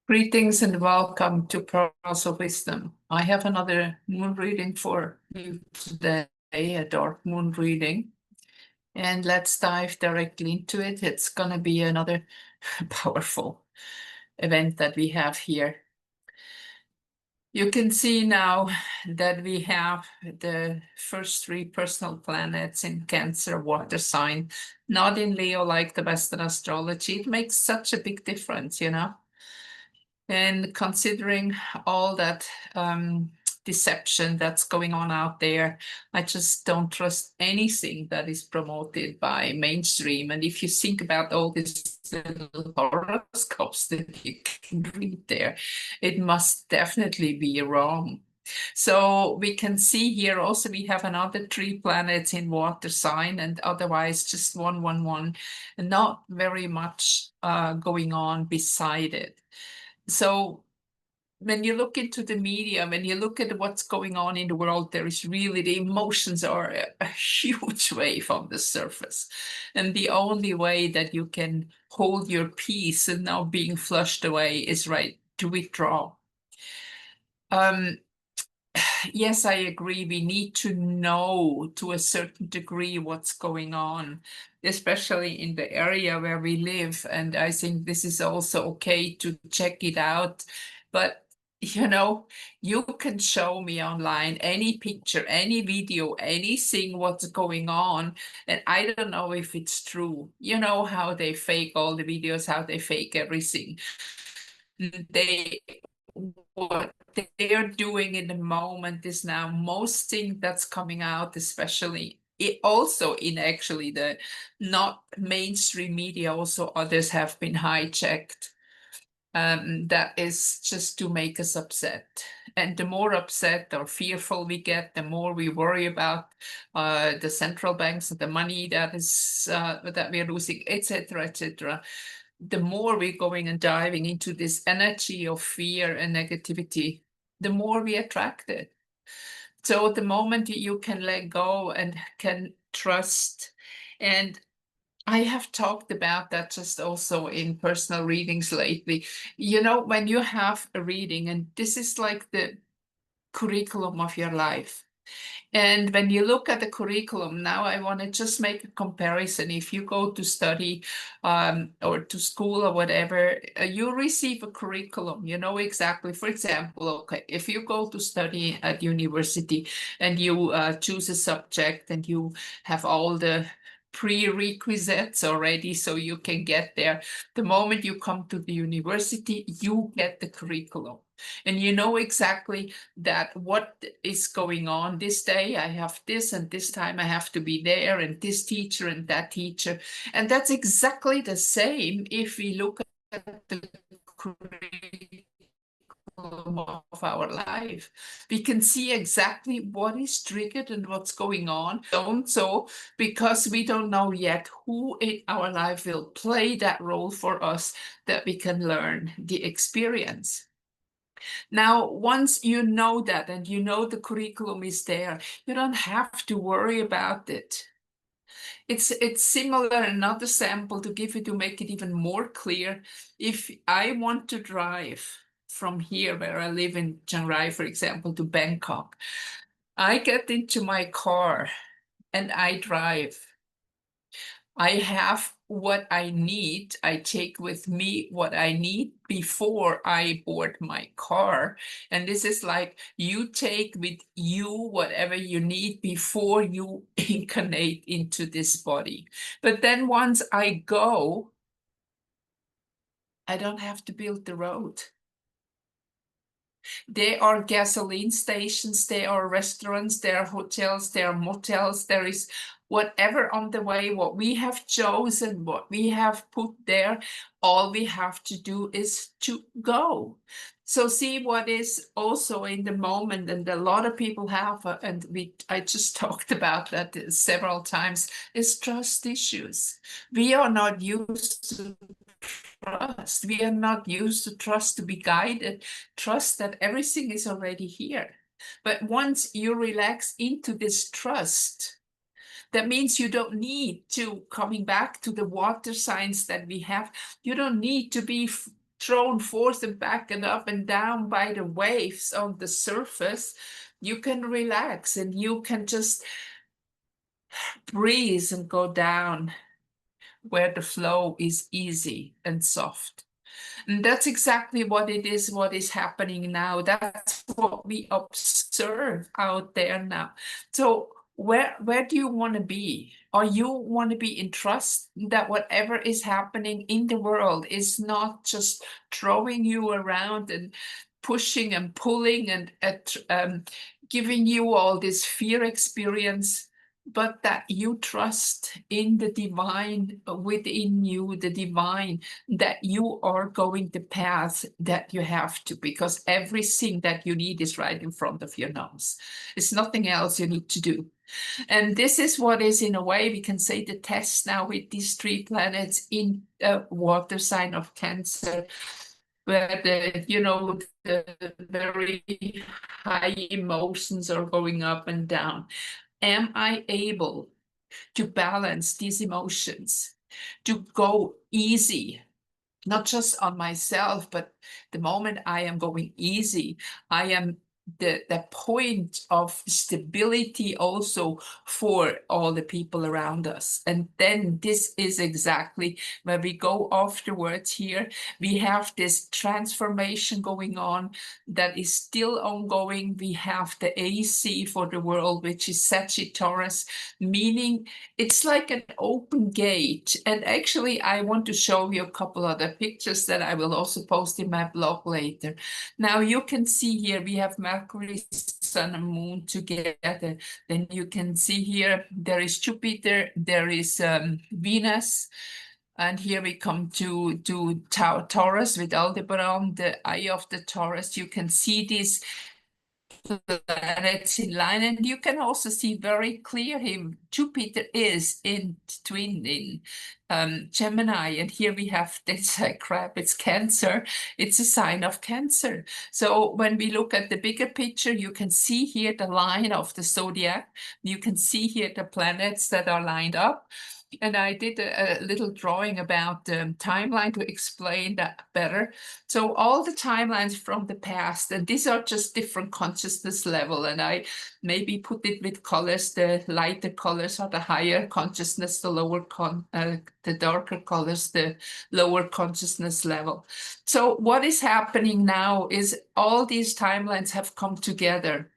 Greetings and welcome to Pearls of Wisdom. I have another moon reading for you today, a dark moon reading. And let's dive directly into it. It's going to be another powerful event that we have here. You can see now that we have the first three personal planets in Cancer, water sign, not in Leo like the Western astrology. It makes such a big difference, you know? And considering all that deception that's going on out there, I just don't trust anything that is promoted by mainstream. And if you think about all these little horoscopes that you can read there, it must definitely be wrong. So we can see here also we have another three planets in water sign, and otherwise just 111, and not very much going on beside it. So when you look into the media, when you look at what's going on in the world, there is really, the emotions are a huge wave on the surface. And the only way that you can hold your peace and now being flushed away is right to withdraw. Yes, I agree. We need to know to a certain degree what's going on, especially in the area where we live. And I think this is also okay to check it out. But you know, you can show me online any picture, any video, anything what's going on, and I don't know if it's true. You know how they fake all the videos, how they fake everything. They What they are doing in the moment is now most thing that's coming out, especially also in actually the not mainstream media, also others have been hijacked. That is just to make us upset. And the more upset or fearful we get, the more we worry about the central banks and the money that is that we're losing, etc., etc. The more we're going and diving into this energy of fear and negativity, the more we attract it. So the moment you can let go and can trust, and I have talked about that just also in personal readings lately. You know, when you have a reading, and this is like the curriculum of your life. And when you look at the curriculum, now I want to just make a comparison. If you go to study or to school or whatever, you receive a curriculum. You know exactly, for example, okay, if you go to study at university and you choose a subject and you have all the prerequisites already so you can get there. The moment you come to the university, you get the curriculum. And you know exactly that what is going on this day. I have this, and this time I have to be there, and this teacher and that teacher. And that's exactly the same if we look at the curriculum of our life. We can see exactly what is triggered and what's going on. Don't so because we don't know yet who in our life will play that role for us, that we can learn the experience. Now, once you know that and you know the curriculum is there, you don't have to worry about it. It's similar, another sample to give you to make it even more clear. If I want to drive from here where I live in Chiang Rai, for example, to Bangkok, I get into my car and I drive. I have what I need. I take with me what I need before I board my car. And this is like you take with you whatever you need before you incarnate into this body. But then once I go, I don't have to build the road. There are gasoline stations, there are restaurants, there are hotels, there are motels, there is whatever on the way, what we have chosen, what we have put there, all we have to do is to go. So see what is also in the moment, and a lot of people have, and I just talked about that several times, is trust issues. We are not used to trust. We are not used to trust, to be guided, trust that everything is already here. But once you relax into this trust, that means you don't need to, coming back to the water signs that we have, you don't need to be thrown forth and back and up and down by the waves on the surface, you can relax and you can just breathe and go down where the flow is easy and soft. And that's exactly what it is, what is happening now. That's what we observe out there now. So where do you want to be? Or you want to be in trust that whatever is happening in the world is not just throwing you around and pushing and pulling and giving you all this fear experience, but that you trust in the divine within you, the divine, that you are going the path that you have to, because everything that you need is right in front of your nose. It's nothing else you need to do. And this is what is, in a way, we can say the test now with these 3 planets in water sign of Cancer, where the very high emotions are going up and down. Am I able to balance these emotions, to go easy, not just on myself, but the moment I am going easy, I am the point of stability also for all the people around us. And then this is exactly where we go afterwards here. We have this transformation going on that is still ongoing. We have the AC for the world, which is Sagittarius, meaning it's like an open gate. And actually, I want to show you a couple other pictures that I will also post in my blog later. Now you can see here we have Mercury, Sun, and Moon together. Then you can see here there is Jupiter, there is Venus. And here we come to Taurus with Aldebaran, the eye of the Taurus. You can see these planets in line, and you can also see very clear him. Jupiter is in twin in Gemini, and here we have this crap, it's Cancer. It's a sign of Cancer. So when we look at the bigger picture, you can see here the line of the zodiac. You can see here the planets that are lined up. And I did a little drawing about the timeline to explain that better. So all the timelines from the past, and these are just different consciousness level. And I maybe put it with colors. The lighter colors are the higher consciousness, the darker colors, the lower consciousness level. So what is happening now is all these timelines have come together.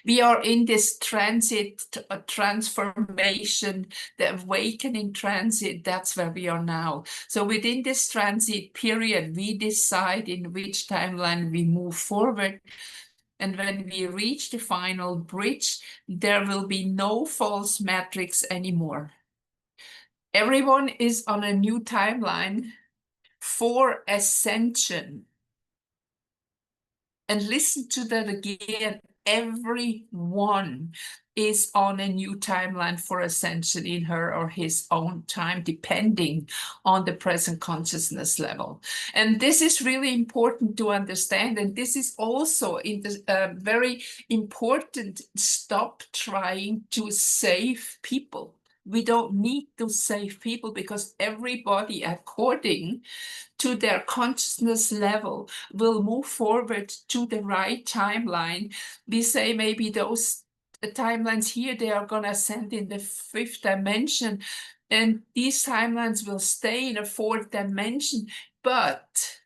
We are in this transit, transformation, the awakening transit. That's where we are now. So within this transit period, we decide in which timeline we move forward. And when we reach the final bridge, there will be no false matrix anymore. Everyone is on a new timeline for ascension. And listen to that again. Everyone is on a new timeline for ascension in her or his own time, depending on the present consciousness level. And this is really important to understand. And this is also in the, very important. Stop trying to save people. We don't need to save people, because everybody, according to their consciousness level, will move forward to the right timeline. We say maybe those timelines here, they are going to ascend in the 5th dimension, and these timelines will stay in a 4th dimension, but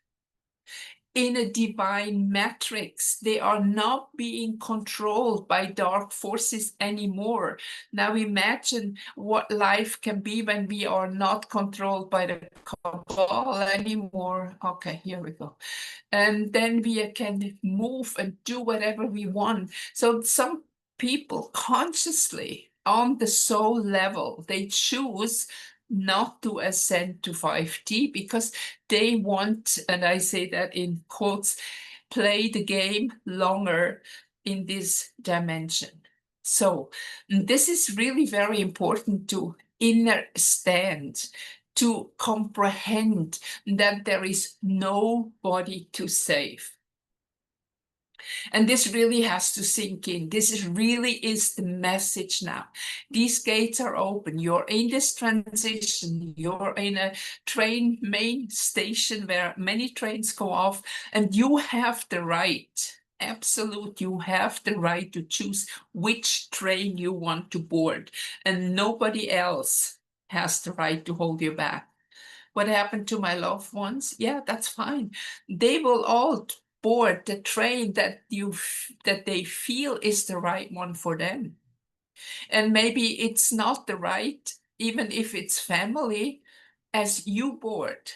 in a divine matrix. They are not being controlled by dark forces anymore. Now imagine what life can be when we are not controlled by the cabal anymore. Okay, here we go. And then we can move and do whatever we want. So some people consciously on the soul level, they choose not to ascend to 5D because they want, and I say that in quotes, play the game longer in this dimension. So this is really very important to understand, to comprehend that there is nobody to save. And this really has to sink in. Really is the message now. These gates are open. You're in this transition. You're in a train main station where many trains go off, and you have the right, absolute, you have the right to choose which train you want to board, and nobody else has the right to hold you back. What happened to my loved ones? Yeah, that's fine. They will all board the train that that they feel is the right one for them. And maybe it's not the right, even if it's family, as you board.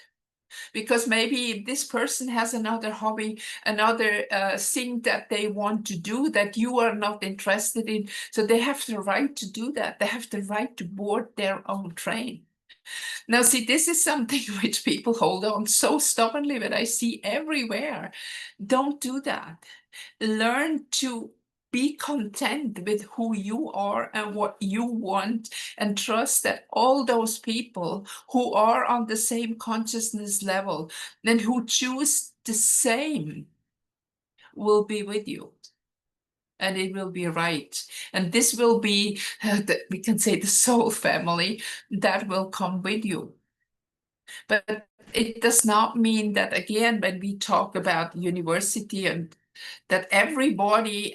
Because maybe this person has another hobby, another thing that they want to do that you are not interested in. So they have the right to do that. They have the right to board their own train. Now, see, this is something which people hold on so stubbornly that I see everywhere. Don't do that. Learn to be content with who you are and what you want, and trust that all those people who are on the same consciousness level and who choose the same will be with you. And it will be right. And this will be, we can say, the soul family that will come with you. But it does not mean that, again, when we talk about university, and that everybody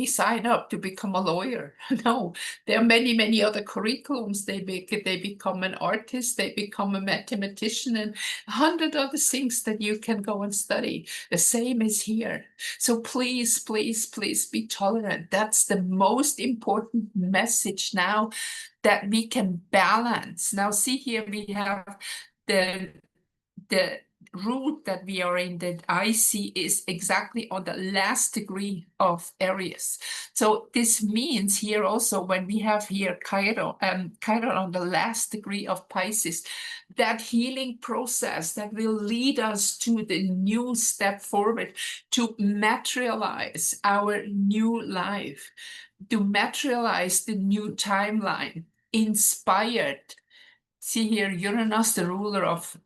sign up to become a lawyer. No, there are many other curriculums. They become an artist, they become a mathematician, and 100 other things that you can go and study. The same is here. So please, please, please be tolerant. That's the most important message now, that we can balance. Now, see here, we have the route that we are in, that I see is exactly on the last degree of Aries. So this means here also, when we have here Chiron on the last degree of Pisces, that healing process that will lead us to the new step forward, to materialize our new life, to materialize the new timeline, inspired. See here, Uranus, the ruler of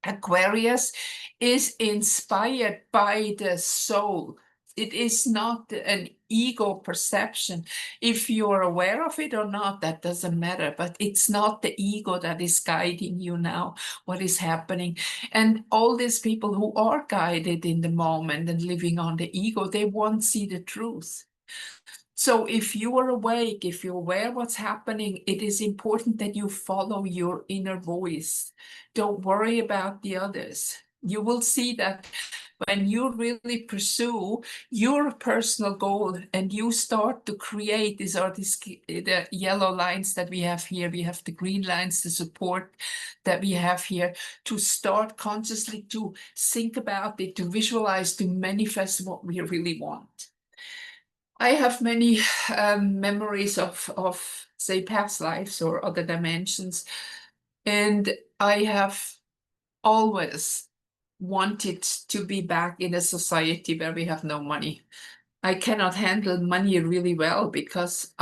Aquarius, is inspired by the soul. It is not an ego perception. If you're aware of it or not, that doesn't matter, but it's not the ego that is guiding you now, what is happening. And all these people who are guided in the moment and living on the ego, they won't see the truth. So if you are awake, if you're aware what's happening, it is important that you follow your inner voice. Don't worry about the others. You will see that when you really pursue your personal goal and you start to create the yellow lines that we have here, we have the green lines, the support that we have here, to start consciously to think about it, to visualize, to manifest what we really want. I have many memories of, say, past lives or other dimensions. And I have always wanted to be back in a society where we have no money. I cannot handle money really well because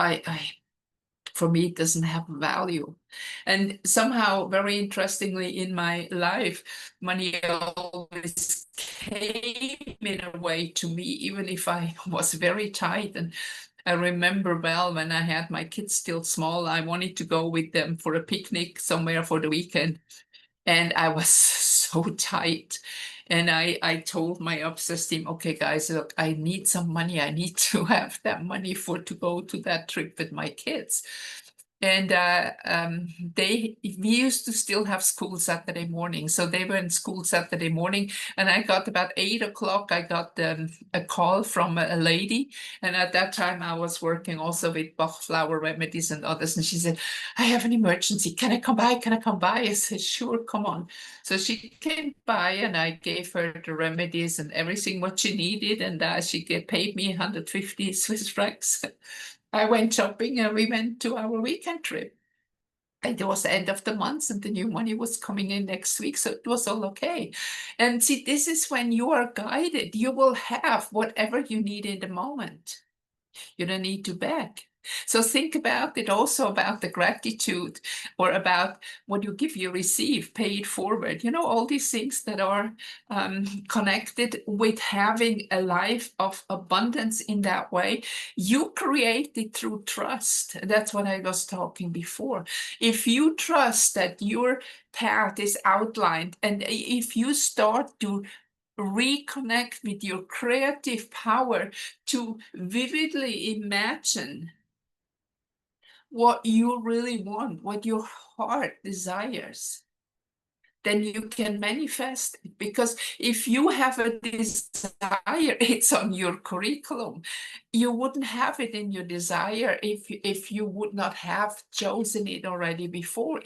for me, it doesn't have value. And somehow, very interestingly, in my life, money always came in a way to me, even if I was very tight. And I remember well, when I had my kids still small, I wanted to go with them for a picnic somewhere for the weekend. And I was so tight. And I told my upstairs team, okay, guys, look, I need some money. I need to have that money to go to that trip with my kids. And we used to still have school Saturday morning. So they were in school Saturday morning. And I got about 8 o'clock, I got a call from a lady. And at that time, I was working also with Bach flower remedies and others. And she said, I have an emergency. Can I come by? Can I come by? I said, sure, come on. So she came by and I gave her the remedies and everything what she needed. And she paid me 150 Swiss francs. I went shopping and we went to our weekend trip. And it was the end of the month and the new money was coming in next week. So it was all okay. And see, this is when you are guided. You will have whatever you need in the moment. You don't need to beg. So think about it also about the gratitude, or about what you give, you receive, pay it forward. All these things that are connected with having a life of abundance in that way. You create it through trust. That's what I was talking before. If you trust that your path is outlined, and if you start to reconnect with your creative power to vividly imagine what you really want, what your heart desires, then you can manifest it. Because if you have a desire, it's on your curriculum. You wouldn't have it in your desire if you would not have chosen it already before.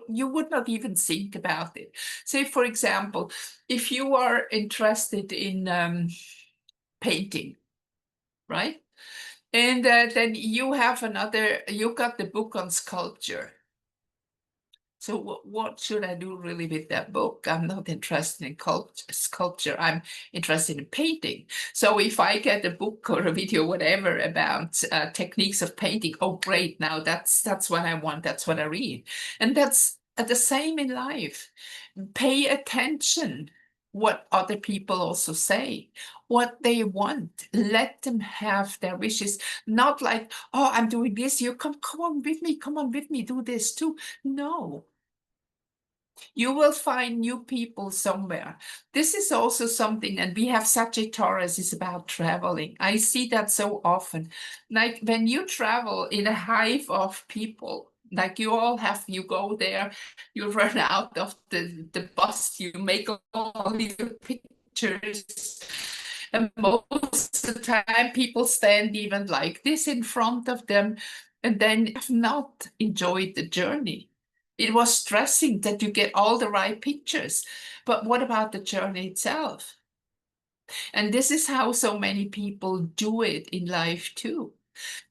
You would not even think about it. Say, for example, if you are interested in painting, right? And then you got the book on sculpture. So what should I do really with that book? I'm not interested in sculpture. I'm interested in painting. So if I get a book or a video, whatever, about techniques of painting, oh, great, now that's what I want. That's what I read. And that's the same in life. Pay attention what other people also say, what they want. Let them have their wishes. Not like, oh, I'm doing this. You come on with me, do this too. No. You will find new people somewhere. This is also something, and we have Sagittarius is about traveling. I see that so often. Like when you travel in a hive of people, like you go there, you run out of the bus, you make all these pictures. And most of the time, people stand even like this in front of them, and then have not enjoyed the journey. It was stressing that you get all the right pictures. But what about the journey itself? And this is how so many people do it in life too.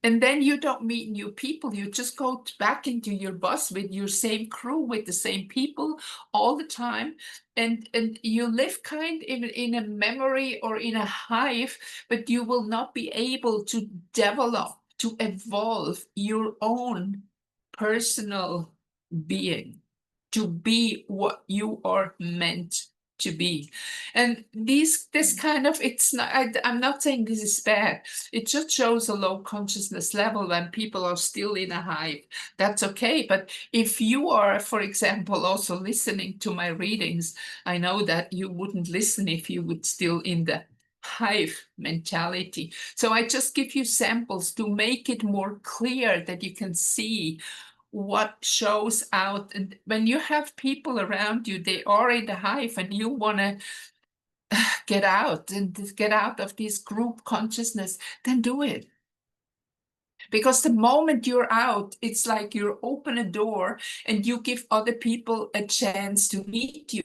And then you don't meet new people. You just go back into your bus with your same crew, with the same people all the time. And you live kind of in a memory or in a hive, but you will not be able to develop, to evolve your own personal being, to be what you are meant to be. And this kind of, it's not, I'm not saying this is bad. It just shows a low consciousness level when people are still in a hive. That's okay. But if you are, for example, also listening to my readings, I know that you wouldn't listen if you would still in the hive mentality. So I just give you samples to make it more clear that you can see what shows out. And when you have people around you, they are in the hive, and you want to get out of this group consciousness, then do it. Because the moment you're out, it's like you open a door and you give other people a chance to meet you.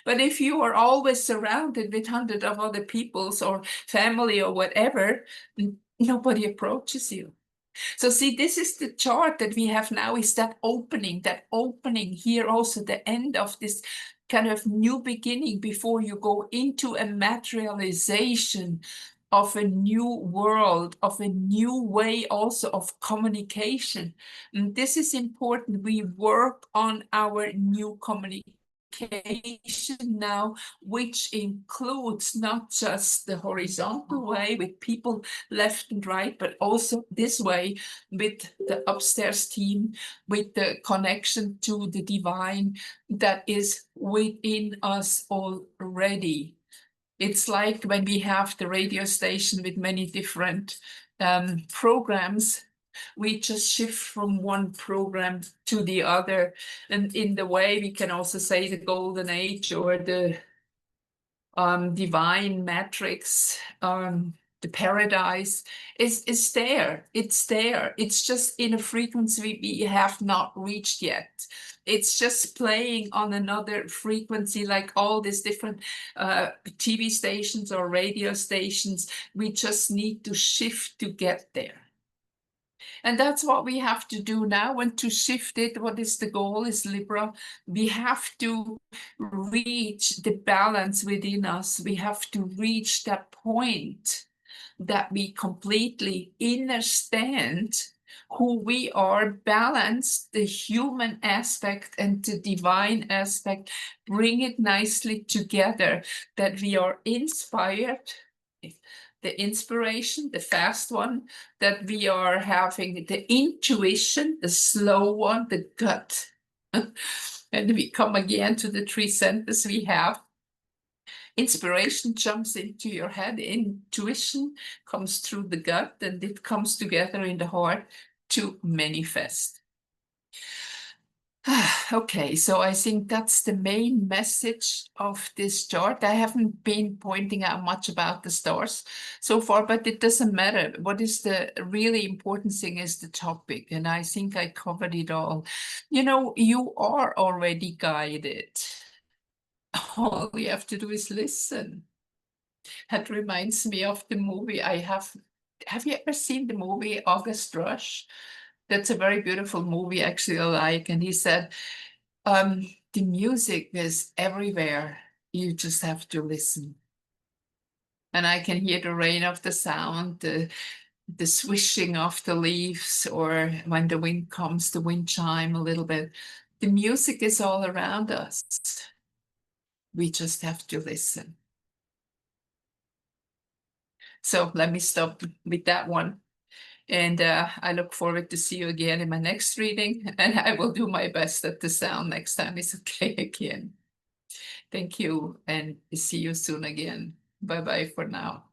But if you are always surrounded with hundreds of other peoples or family or whatever, nobody approaches you. So see, this is the chart that we have now, is that opening here, also the end of this kind of new beginning before you go into a materialization of a new world, of a new way also of communication. And this is important. We work on our new communication now, which includes not just the horizontal way with people left and right, but also this way with the upstairs team, with the connection to the divine that is within us already. It's like when we have the radio station with many different programs, we just shift from one program to the other. And in the way, we can also say the golden age or the divine matrix, the paradise is there. It's there. It's just in a frequency we have not reached yet. It's just playing on another frequency, like all these different TV stations or radio stations. We just need to shift to get there. And that's what we have to do now. And to shift it, what is the goal is Libra. We have to reach the balance within us. We have to reach that point that we completely understand who we are, balance the human aspect and the divine aspect, bring it nicely together, that we are inspired, the inspiration, the fast one, that we are having the intuition, the slow one, the gut. And we come again to the three centers we have. Inspiration jumps into your head, intuition comes through the gut, and it comes together in the heart to manifest. Okay, so I think that's the main message of this chart. I haven't been pointing out much about the stars so far, but it doesn't matter. What is the really important thing is the topic, and I think I covered it all. You know, you are already guided. All you have to do is listen. That reminds me of the movie I have. Have you ever seen the movie August Rush? That's a very beautiful movie, actually, I like. And he said, the music is everywhere. You just have to listen. And I can hear the rain of the sound, the swishing of the leaves, or when the wind comes, the wind chime a little bit. The music is all around us. We just have to listen. So let me stop with that one. And I look forward to see you again in my next reading. And I will do my best that the sound next time is okay again. Thank you, and see you soon again. Bye-bye for now.